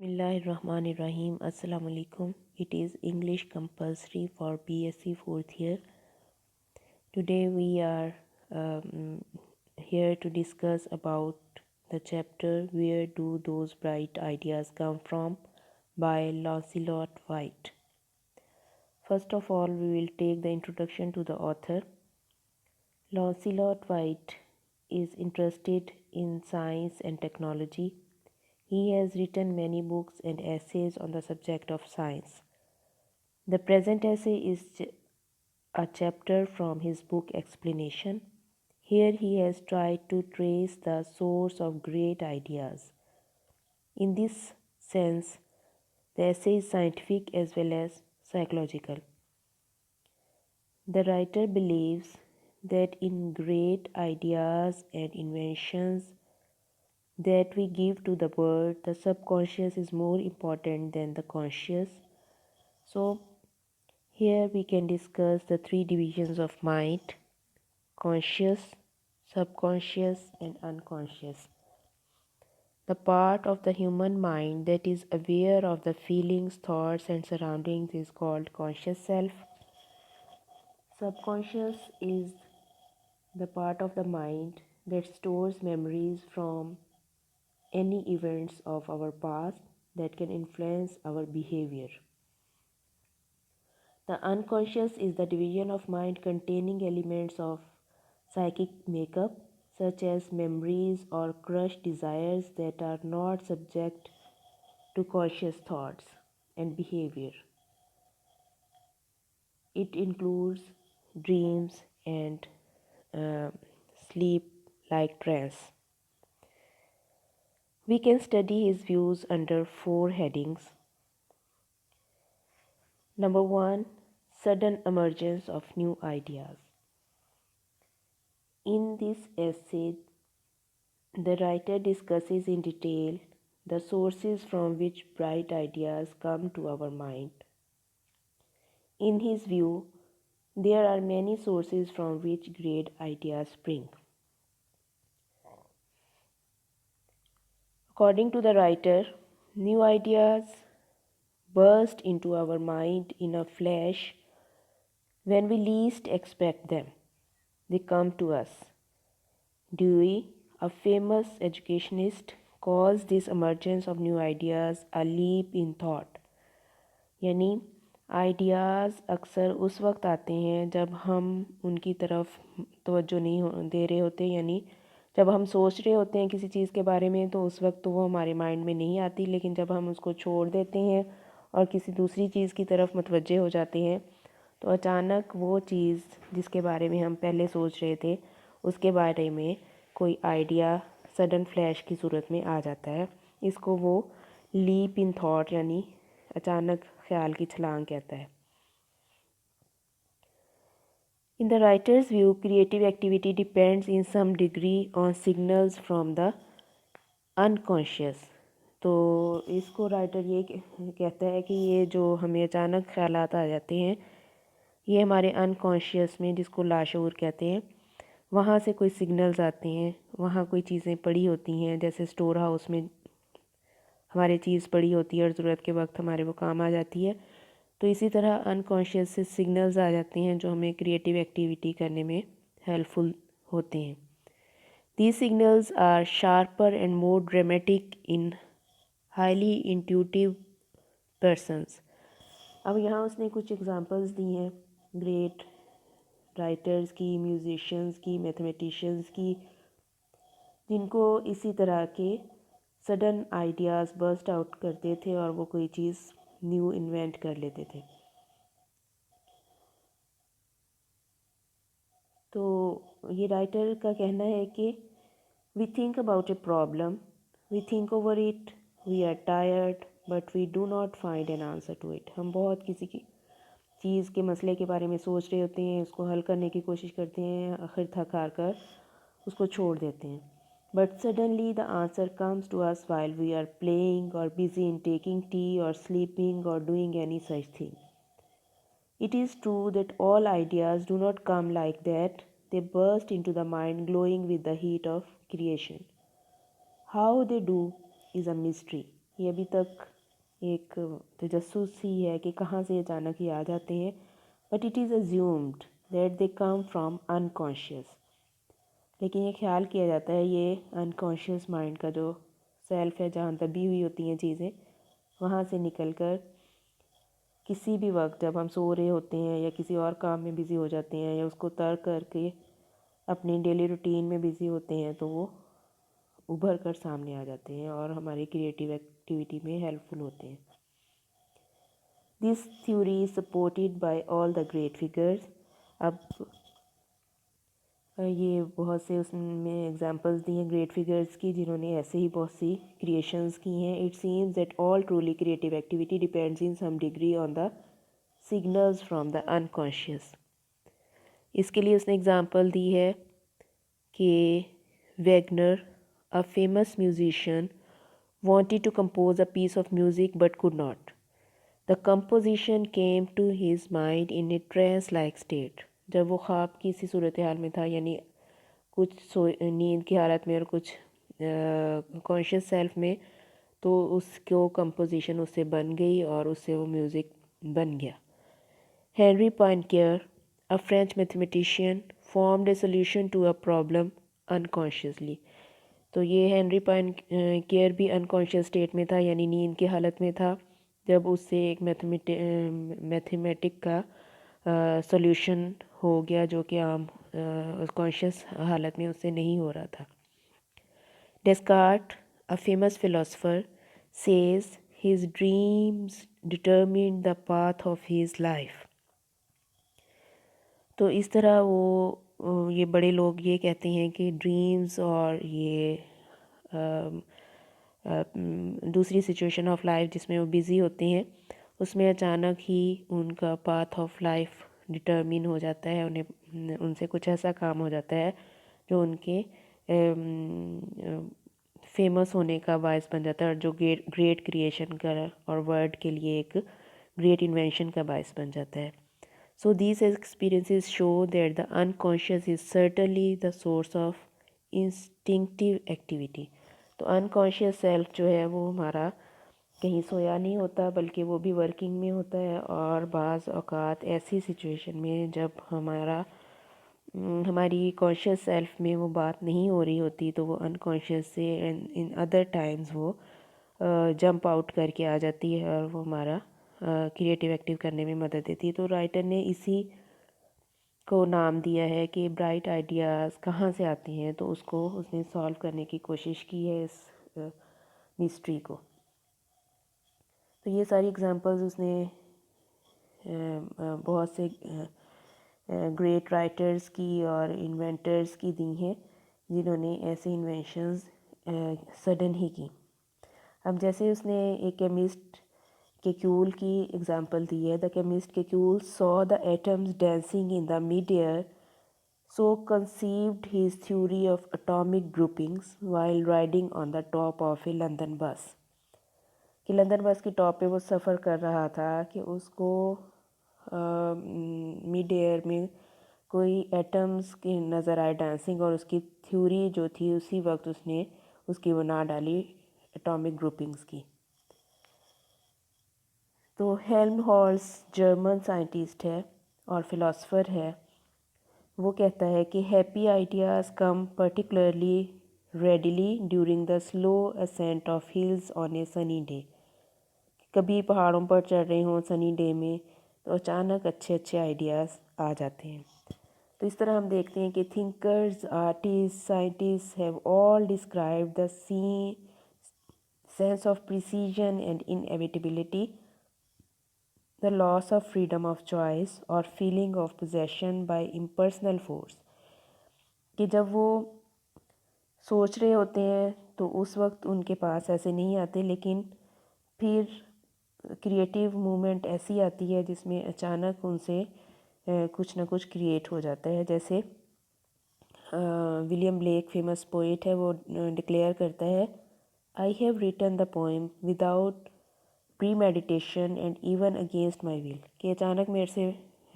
Bismillahirrahmanirrahim. Assalamu alaikum. It is English compulsory for BSc 4th year. Today we are here to discuss about the chapter Where Do Those Bright Ideas Come From by Lancelot White. First of all, we will take the introduction to the author. Lancelot White is interested in science and technology. He has written many books and essays on the subject of science. The present essay is a chapter from his book Explanation. Here he has tried to trace the source of great ideas. In this sense, the essay is scientific as well as psychological. The writer believes that in great ideas and inventions that we give to the world, the subconscious is more important than the conscious. So, here we can discuss the three divisions of mind: conscious, subconscious, and unconscious. The part of the human mind that is aware of the feelings, thoughts, and surroundings is called conscious self. Subconscious is the part of the mind that stores memories from any events of our past that can influence our behavior. The unconscious is the division of mind containing elements of psychic makeup, such as memories or crushed desires that are not subject to conscious thoughts and behavior. It includes dreams and uh, sleep like trance. We can study his views under four headings. Number one, sudden emergence of new ideas. In this essay, the writer discusses in detail the sources from which bright ideas come to our mind. In his view, there are many sources from which great ideas spring. According to the writer, new ideas burst into our mind in a flash when we least expect them. They come to us. Dewey, a famous educationist, calls this emergence of new ideas a leap in thought. यानी ideas अक्सर उस वक्त आते हैं जब हम उनकी तरफ तवज्जो नहीं दे रहे होते, यानी जब हम सोच रहे होते हैं किसी चीज़ के बारे में तो उस वक्त तो वो हमारे माइंड में नहीं आती, लेकिन जब हम उसको छोड़ देते हैं और किसी दूसरी चीज़ की तरफ मुतवज्जे हो जाते हैं तो अचानक वो चीज़ जिसके बारे में हम पहले सोच रहे थे उसके बारे में कोई आइडिया सडन फ्लैश की सूरत में आ जाता है। इसको वो लीप इन थॉट यानी अचानक ख्याल की छलांग कहता है। In the writer's view, creative activity depends in some degree on signals from the unconscious. तो इसको राइटर ये कहता है कि ये जो हमें अचानक ख्यालात आ जाते हैं ये हमारे अनकॉन्शियस में, जिसको लाशऊर कहते हैं, वहाँ से कोई सिग्नल्स आते हैं, वहाँ कोई चीज़ें पड़ी होती हैं, जैसे स्टोर हाउस में हमारी चीज़ पड़ी होती है और ज़रूरत के वक्त हमारे वो काम आ जाती है। तो इसी तरह अनकॉन्शियस से सिग्नल्स आ जाते हैं जो हमें क्रिएटिव एक्टिविटी करने में हेल्पफुल होते हैं। These signals are sharper and more dramatic in highly intuitive persons. अब यहाँ उसने कुछ एग्जांपल्स दी हैं ग्रेट राइटर्स की, म्यूजिशियंस की, मैथमेटिशियंस की, जिनको इसी तरह के सडन आइडियाज़ बर्स्ट आउट करते थे और वो कोई चीज़ न्यू इन्वेंट कर लेते थे। तो ये राइटर का कहना है कि we think about a problem, we think over it, we are tired but we do not find an answer to it. हम बहुत किसी की चीज़ के मसले के बारे में सोच रहे होते हैं, उसको हल करने की कोशिश करते हैं, आखिर थक हार कर उसको छोड़ देते हैं। But suddenly the answer comes to us while we are playing और बिजी इन टेकिंग टी और स्लीपिंग और doing any such thing. It is true that all ideas do not come like that. They burst into the mind glowing with the heat of creation. How they do is a mystery. ये अभी तक एक तजस्सुस ही है कि कहाँ से अचानक ये आ जाते हैं, but it is assumed that they come from unconscious. लेकिन ये ख्याल किया जाता है ये अनकॉन्शियस माइंड का जो सेल्फ है, जहाँ दबी हुई होती हैं चीज़ें, वहाँ से निकलकर किसी भी वक्त जब हम सो रहे होते हैं या किसी और काम में बिज़ी हो जाते हैं या उसको तर्क करके अपनी डेली रूटीन में बिज़ी होते हैं, तो वो उभर कर सामने आ जाते हैं और हमारी क्रिएटिव एक्टिविटी में हेल्पफुल होते हैं। This theory is supported by all the great figures. अब ये बहुत से उसमें एग्जांपल्स दी हैं ग्रेट फिगर्स की, जिन्होंने ऐसे ही बहुत सी क्रिएशंस की हैं। It seems that all truly creative activity depends in some degree on the signals from the unconscious. इसके लिए उसने एग्जांपल दी है कि Wagner, a famous musician, wanted to compose a piece of music but could not. The composition came to his mind in a trance-like state. जब वो ख्वाब की सी सूरत हाल में था, यानी कुछ नींद की हालत में और कुछ कॉन्शियस सेल्फ में, तो उसको कंपोजिशन उससे बन गई और उससे वो म्यूज़िक बन गया। Henri Poincare, a French mathematician, formed a solution to a problem unconsciously. तो ये हेनरी पॉइनकेयर भी अनकॉन्शियस स्टेट में था, यानी नींद की हालत में था, जब उससे एक मैथमेटिक का सॉल्यूशन हो गया जो कि आम कॉन्शियस हालत में उससे नहीं हो रहा था। Descartes, a famous philosopher, says his dreams determined the path of his life. तो इस तरह वो ये बड़े लोग ये कहते हैं कि ड्रीम्स और ये दूसरी सिचुएशन ऑफ लाइफ जिसमें वो बिज़ी होते हैं, उसमें अचानक ही उनका पाथ ऑफ लाइफ डिटरमिन हो जाता है, उन्हें उनसे कुछ ऐसा काम हो जाता है जो उनके फेमस होने का बायस बन जाता है, और जो ग्रेट क्रिएशन का और वर्ड के लिए एक ग्रेट इन्वेंशन का बायस बन जाता है। So these experiences show that the unconscious is certainly the source of instinctive activity. तो अनकॉन्शियस सेल्फ जो है वो हमारा कहीं सोया नहीं होता, बल्कि वो भी वर्किंग में होता है। और बाज़ औक़ात ऐसी सिचुएशन में जब हमारी कॉन्शियस सेल्फ में वो बात नहीं हो रही होती, तो वो अनकॉन्शियस से इन अदर टाइम्स वो जंप आउट करके आ जाती है और वो हमारा क्रिएटिव एक्टिव करने में मदद देती है। तो राइटर ने इसी को नाम दिया है कि ब्राइट आइडियाज़ कहाँ से आती हैं, तो उसको उसने सॉल्व करने की कोशिश की है इस मिस्ट्री को। तो ये सारी एग्जांपल्स उसने बहुत से ग्रेट राइटर्स की और इन्वेंटर्स की दी हैं, जिन्होंने ऐसे इन्वेंशंस सडन ही की। अब जैसे उसने एक केमिस्ट केक्यूल की एग्जांपल दी है। The chemist Kekule saw the atoms dancing in the mid air, so conceived his theory of atomic groupings while riding on the top of a London bus. कि London बस की टॉप पे वो सफ़र कर रहा था कि उसको मिड एयर में कोई एटम्स की नज़र आए डांसिंग, और उसकी थ्योरी जो थी उसी वक्त उसने उसकी वो ना डाली एटॉमिक ग्रुपिंग्स की। तो हेल्महोल्ट्ज़ जर्मन साइंटिस्ट है और फिलोसोफर है। वो कहता है कि happy ideas come particularly readily during the slow ascent of hills on a sunny day. कभी पहाड़ों पर चढ़ रहे हों सनी डे में, तो अचानक अच्छे अच्छे आइडियाज़ आ जाते हैं। तो इस तरह हम देखते हैं कि thinkers, artist, scientist have all described the sense of precision and inevitability, the loss of freedom of choice or feeling of possession by impersonal force। कि जब वो सोच रहे होते हैं तो उस वक्त उनके पास ऐसे नहीं आते, लेकिन फिर क्रिएटिव मूवमेंट ऐसी आती है जिसमें अचानक उनसे कुछ ना कुछ क्रिएट हो जाता है। जैसे विलियम ब्लेक फेमस पोइट है, वो डिक्लेयर करता है, I have written the poem without premeditation and even against my will. कि अचानक मेरे से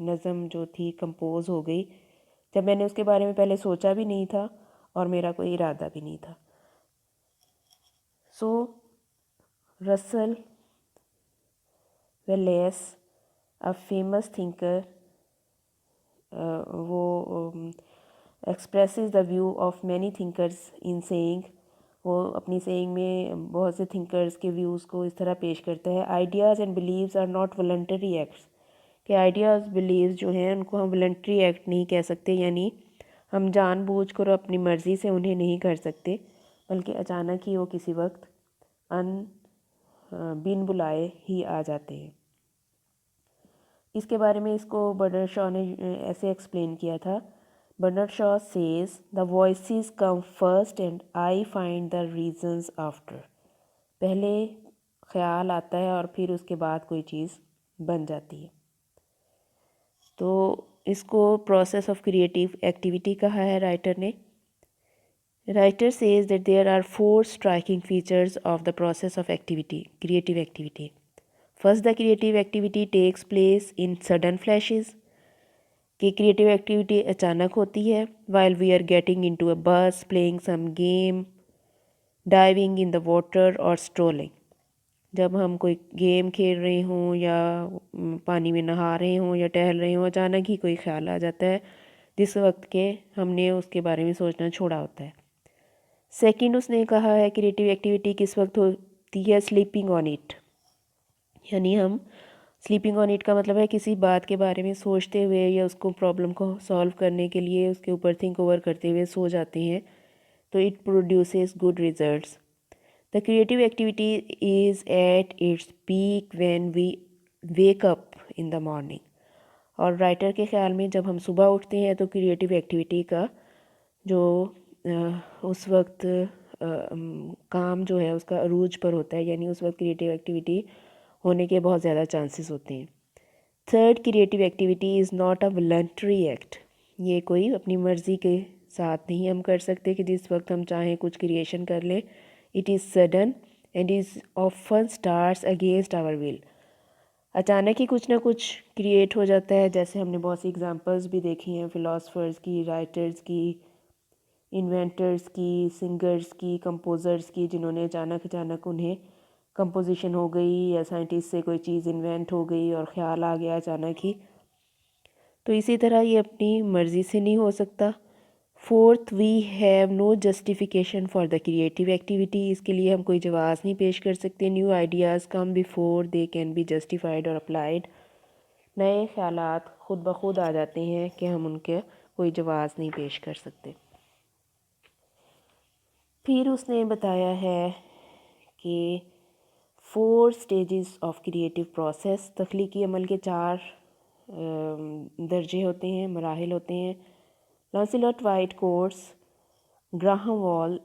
नज़म जो थी कंपोज हो गई, जब मैंने उसके बारे में पहले सोचा भी नहीं था और मेरा कोई इरादा भी नहीं था। So Russell Wallace, a famous thinker, वो expresses the view of many thinkers in saying, वो अपनी सेइंग में बहुत से थिंकर्स के व्यूज़ को इस तरह पेश करता है, ideas and beliefs are not voluntary acts, कि आइडियाज़ बिलीव्स जो हैं उनको हम वॉलंटरी एक्ट नहीं कह सकते, यानी हम जानबूझकर अपनी मर्ज़ी से उन्हें नहीं कर सकते, बल्कि अचानक ही वो किसी वक्त बिन बुलाए ही आ जाते हैं। इसके बारे में इसको बर्नार्ड शॉ ने ऐसे एक्सप्लेन किया था, Bernard Shaw says the voices come first and I find the reasons after, पहले ख्याल आता है और फिर उसके बाद कोई चीज़ बन जाती है। तो इसको प्रोसेस ऑफ क्रिएटिव एक्टिविटी कहा है राइटर ने। Writer says that there are 4 striking features of the process of activity, creative activity. First, the creative activity takes place in sudden flashes, कि क्रिएटिव एक्टिविटी अचानक होती है, while we are getting into a bus, playing some game, diving in the water और strolling, जब हम कोई game खेल रहे हों या पानी में नहा रहे हों या टहल रहे हों, अचानक ही कोई ख्याल आ जाता है जिस वक्त के हमने उसके बारे में सोचना छोड़ा होता है। सेकंड, उसने कहा है क्रिएटिव एक्टिविटी किस वक्त होती है, स्लीपिंग ऑन इट, यानी हम स्लीपिंग ऑन इट का मतलब है किसी बात के बारे में सोचते हुए या उसको प्रॉब्लम को सॉल्व करने के लिए उसके ऊपर थिंक ओवर करते हुए सो जाते हैं, तो it produces good results. The creative activity is at its peak when we wake up in the morning, और राइटर के ख्याल में जब हम सुबह उठते हैं तो क्रिएटिव एक्टिविटी का जो उस वक्त काम जो है उसका अरूज पर होता है, यानी उस वक्त क्रिएटिव एक्टिविटी होने के बहुत ज़्यादा चांसेस होते हैं। Third, creative activity is not a voluntary act, ये कोई अपनी मर्ज़ी के साथ नहीं हम कर सकते कि जिस वक्त हम चाहें कुछ क्रिएशन कर लें। It is sudden and is often starts against our will, अचानक ही कुछ ना कुछ क्रिएट हो जाता है, जैसे हमने बहुत सी एग्जांपल्स भी देखी हैं फ़िलासफ़र्स की, राइटर्स की, इन्वेंटर्स की, सिंगर्स की, कंपोज़र्स की, जिन्होंने अचानक उन्हें कंपोजिशन हो गई या साइंटिस्ट से कोई चीज़ इन्वेंट हो गई और ख़्याल आ गया अचानक ही। तो इसी तरह ये अपनी मर्ज़ी से नहीं हो सकता। Fourth, we have no justification for the creative activity, इसके लिए हम कोई जवाब नहीं पेश कर सकते। New ideas come before they can be justified और अप्लाइड, नए ख्यालात खुद ब खुद आ जाते हैं कि हम उनके कोई जवाब नहीं पेश कर सकते। फिर उसने बताया है कि 4 स्टेजेस ऑफ क्रिएटिव प्रोसेस, तख्लीकी अमल के 4 दर्जे होते हैं, मराहिल होते हैं। Lancelot Whyte course, Graham Wall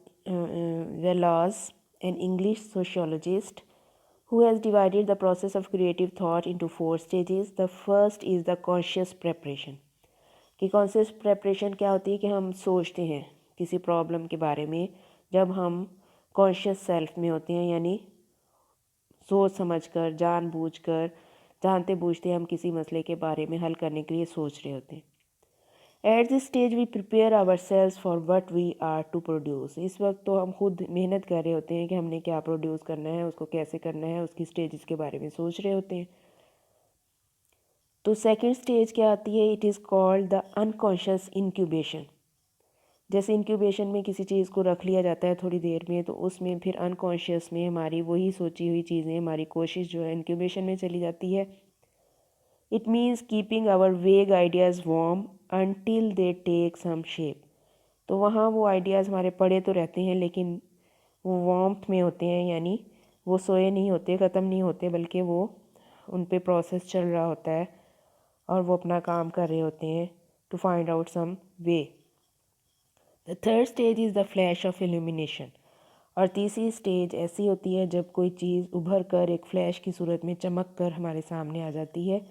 Wallas, an English sociologist who has divided the process of creative thought into 4 stages. The first is the conscious preparation, कि कॉन्शियस प्रेपरेशन क्या होती है कि हम सोचते हैं किसी प्रॉब्लम के बारे में जब हम कॉन्शियस सेल्फ में होते हैं, यानी सोच समझकर, जानबूझकर, जानते बूझते हम किसी मसले के बारे में हल करने के लिए सोच रहे होते हैं। At this stage we prepare our selves for what we are to produce, इस वक्त तो हम खुद मेहनत कर रहे होते हैं कि हमने क्या प्रोड्यूस करना है, उसको कैसे करना है, उसकी स्टेजेस के बारे में सोच रहे होते हैं। तो सेकेंड स्टेज क्या आती है, it is called the unconscious incubation. जैसे इंक्यूबेशन में किसी चीज़ को रख लिया जाता है थोड़ी देर में, तो उसमें फिर अनकॉन्शियस में हमारी वही सोची हुई चीज़ें, हमारी कोशिश जो है इंक्यूबेशन में चली जाती है। It means keeping our vague ideas warm until they take some shape, तो वहाँ वो आइडियाज़ हमारे पड़े तो रहते हैं लेकिन वो वार्मथ में होते हैं, यानी वो सोए नहीं होते, ख़त्म नहीं होते, बल्कि वो उन पे प्रोसेस चल रहा होता है और वो अपना काम कर रहे होते हैं to find out some way. The third stage is the flash of illumination, और तीसरी स्टेज ऐसी होती है जब कोई चीज़ उभर कर एक फ्लैश की सूरत में चमक कर हमारे सामने आ जाती है।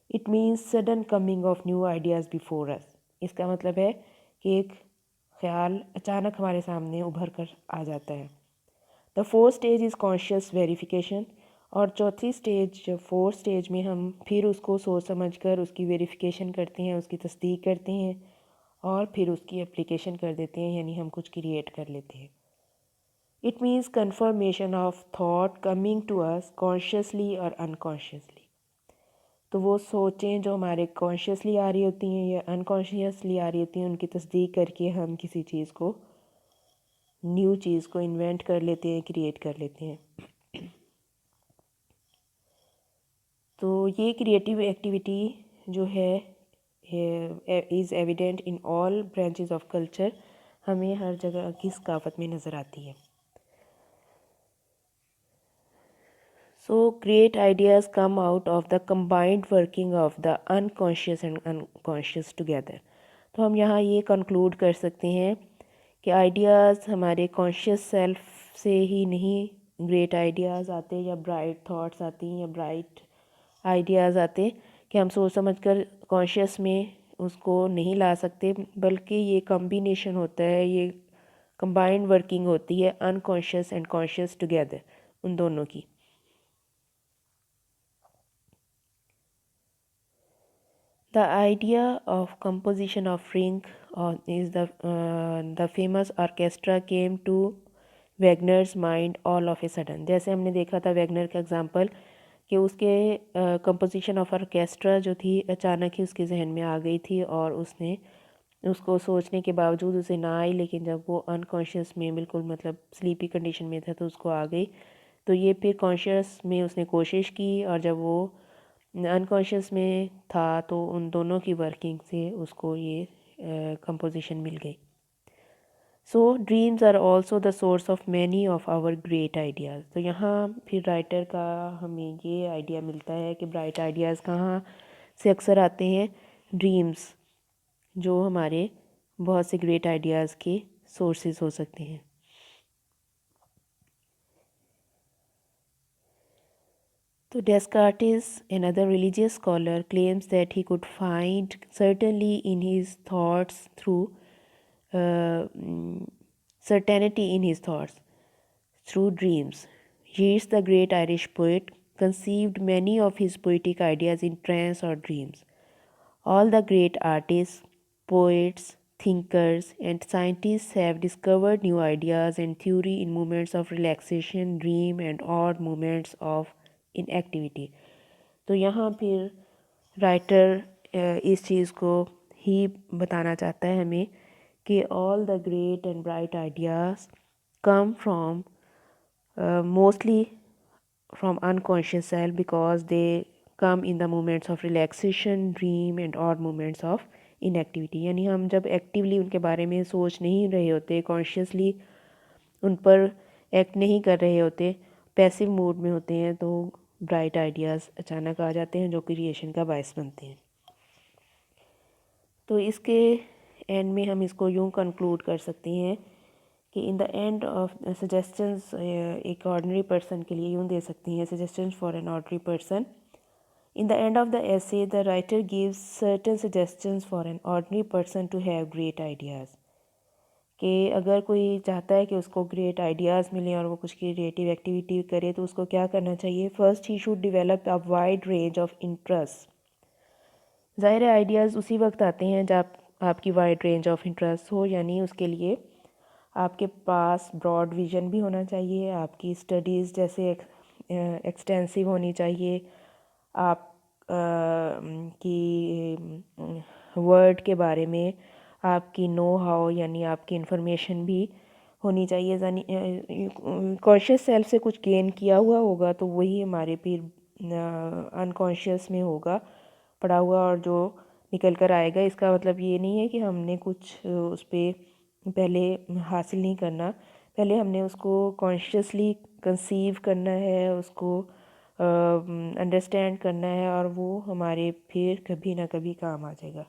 It means sudden coming of new ideas before us, इसका मतलब है कि एक ख्याल अचानक हमारे सामने उभर कर आ जाता है। The fourth stage is conscious verification, और चौथी स्टेज, जब फोर्थ स्टेज में हम फिर उसको सोच समझ कर उसकी वेरिफिकेशन करते हैं, उसकी तस्दीक करते हैं और फिर उसकी एप्लीकेशन कर देते हैं, यानी हम कुछ क्रिएट कर लेते हैं। It means confirmation of thought coming to us consciously और अनकॉन्शियसली। तो वो सोचें जो हमारे कॉन्शियसली आ रही होती हैं या अनकॉन्शियसली आ रही होती हैं, उनकी तस्दीक करके हम किसी चीज़ को, न्यू चीज़ को इन्वेंट कर लेते हैं, क्रिएट कर लेते हैं। तो ये क्रिएटिव एक्टिविटी जो है is evident in all branches of culture, हमें हर जगह की सकाफत में नज़र आती है। So great ideas come out of the combined working of the unconscious and unconscious together. तो हम यहाँ ये कंक्लूड कर सकते हैं कि आइडियाज़ हमारे कॉन्शियस सेल्फ से ही नहीं, ग्रेट आइडियाज़ आते या ब्राइट थॉट्स आती हैं या ब्राइट आइडियाज़ आते कि हम सोच समझ कर कॉन्शियस में उसको नहीं ला सकते, बल्कि ये कॉम्बिनेशन होता है, ये कंबाइंड वर्किंग होती है अनकॉन्शियस एंड कॉन्शियस टुगेदर, उन दोनों की। The idea of composition of ring is the famous orchestra came to Wagner's mind all of a sudden. जैसे हमने देखा था वैगनर का एग्जांपल कि उसके कंपोजिशन ऑफ ऑर्केस्ट्रा जो थी अचानक ही उसके जहन में आ गई थी और उसने उसको सोचने के बावजूद उसे ना आई, लेकिन जब वो अनकॉन्शियस में बिल्कुल मतलब स्लीपी कंडीशन में था तो उसको आ गई। तो ये फिर कॉन्शियस में उसने कोशिश की और जब वो अनकॉन्शियस में था तो उन दोनों की वर्किंग से उसको ये कंपोजिशन मिल गई। So dreams are also the source of many of our great ideas. तो यहाँ फिर राइटर का हमें ये आइडिया मिलता है कि ब्राइट आइडियाज़ कहाँ से अक्सर आते हैं, ड्रीम्स, जो हमारे बहुत से ग्रेट आइडियाज़ के सोर्सेज हो सकते हैं। So Descartes, another religious scholar, claims that he could find certainty in his thoughts through certainty in his thoughts through dreams. Yeats, the great Irish poet, conceived many of his poetic ideas in trance or dreams. All the great artists, poets, thinkers, and scientists have discovered new ideas and theory in moments of relaxation, dream, and odd moments of inactivity. तो यहाँ फिर writer इस चीज़ को ही बताना चाहता है हमें कि all the great and bright ideas come from mostly from unconscious self because they come in the moments of relaxation, dream and odd moments of inactivity। यानी हम जब एक्टिवली उनके बारे में सोच नहीं रहे होते, कॉन्शियसली उन पर एक्ट नहीं कर रहे होते, पैसिव मूड में होते हैं, तो ब्राइट आइडियाज़ अचानक आ जाते हैं जो क्रिएशन का बायस बनते हैं। तो इसके एंड में हम इसको यूँ कंक्लूड कर सकते हैं कि in the end of suggestions, एक ऑर्डनरी पर्सन के लिए यूँ दे सकती हैं suggestions for an ordinary person. In the end of the essay the writer gives certain suggestions for an ordinary person to have great ideas. कि अगर कोई चाहता है कि उसको ग्रेट आइडियाज़ मिलें और वो कुछ क्रिएटिव एक्टिविटी करे तो उसको क्या करना चाहिए। First he should develop a wide range of interest. ज़ाहिर आइडियाज़ उसी वक्त आते हैं जब आपकी वाइड रेंज ऑफ इंटरेस्ट हो, यानी उसके लिए आपके पास ब्रॉड विजन भी होना चाहिए, आपकी स्टडीज़ जैसे एक्सटेंसिव होनी चाहिए, आप की वर्ड के बारे में आपकी नो हाउ यानी आपकी इन्फॉर्मेशन भी होनी चाहिए। यानी कॉन्शियस सेल्फ से कुछ गेन किया हुआ होगा तो वही हमारे फिर अनकॉन्शियस में होगा पड़ा हुआ और जो निकल कर आएगा। इसका मतलब ये नहीं है कि हमने कुछ उस पर पहले हासिल नहीं करना, पहले हमने उसको कॉन्शियसली कंसीव करना है, उसको अंडरस्टैंड करना है और वो हमारे फिर कभी ना कभी काम आ जाएगा।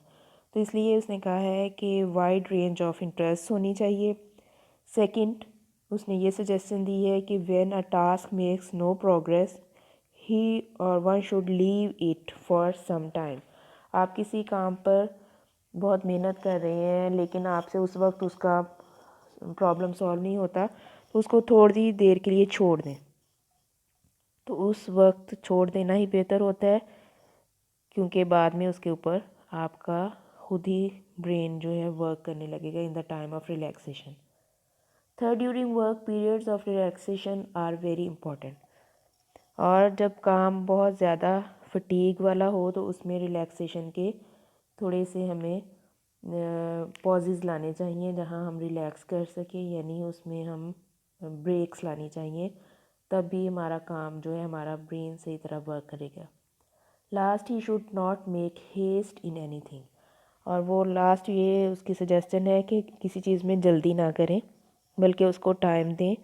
तो इसलिए उसने कहा है कि वाइड रेंज ऑफ इंटरेस्ट होनी चाहिए। सेकंड, उसने ये सजेशन दी है कि when a task makes no progress ही और one should leave it for some time. आप किसी काम पर बहुत मेहनत कर रहे हैं लेकिन आपसे उस वक्त उसका प्रॉब्लम सॉल्व नहीं होता तो उसको थोड़ी देर के लिए छोड़ दें। तो उस वक्त छोड़ देना ही बेहतर होता है क्योंकि बाद में उसके ऊपर आपका खुद ही ब्रेन जो है वर्क करने लगेगा in the time of relaxation. Third, during work periods of relaxation are very important. और जब काम बहुत ज़्यादा फटीग वाला हो तो उसमें रिलैक्सेशन के थोड़े से हमें पॉजेज़ लाने चाहिए जहाँ हम रिलैक्स कर सकें, यानी उसमें हम ब्रेक्स लानी चाहिए, तब भी हमारा काम जो है, हमारा ब्रेन सही तरह वर्क करेगा। Last, he should not make haste in anything. और वो लास्ट ये उसकी सजेशन है कि किसी चीज़ में जल्दी ना करें, बल्कि उसको टाइम दें।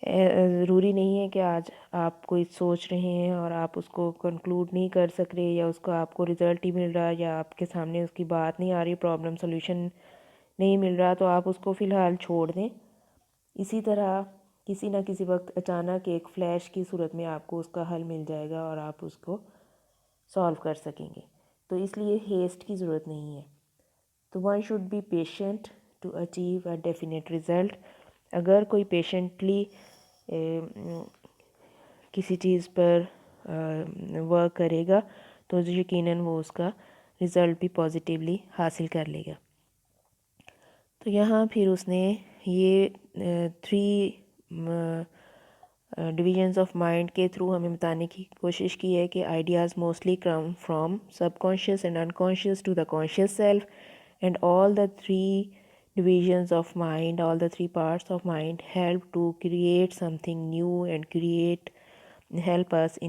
ज़रूरी नहीं है कि आज आप कोई सोच रहे हैं और आप उसको कंक्लूड नहीं कर सक रहे, या उसको आपको रिज़ल्ट ही मिल रहा, या आपके सामने उसकी बात नहीं आ रही, प्रॉब्लम सोल्यूशन नहीं मिल रहा, तो आप उसको फ़िलहाल छोड़ दें। इसी तरह किसी न किसी वक्त अचानक एक फ्लैश की सूरत में आपको उसका हल मिल जाएगा और आप उसको सॉल्व कर सकेंगे। तो इसलिए हेस्ट की ज़रूरत नहीं है। तो one should be patient to achieve a definite result. अगर कोई पेशेंटली किसी चीज़ पर वर्क करेगा तो यकीनन वो उसका रिज़ल्ट भी पॉजिटिवली हासिल कर लेगा। तो यहाँ फिर उसने ये 3 डिविजन्स ऑफ माइंड के थ्रू हमें बताने की कोशिश की है कि ideas mostly come from subconscious and unconscious to the conscious self, and all the 3 divisions of mind, all the 3 parts of mind help to create something new and help us in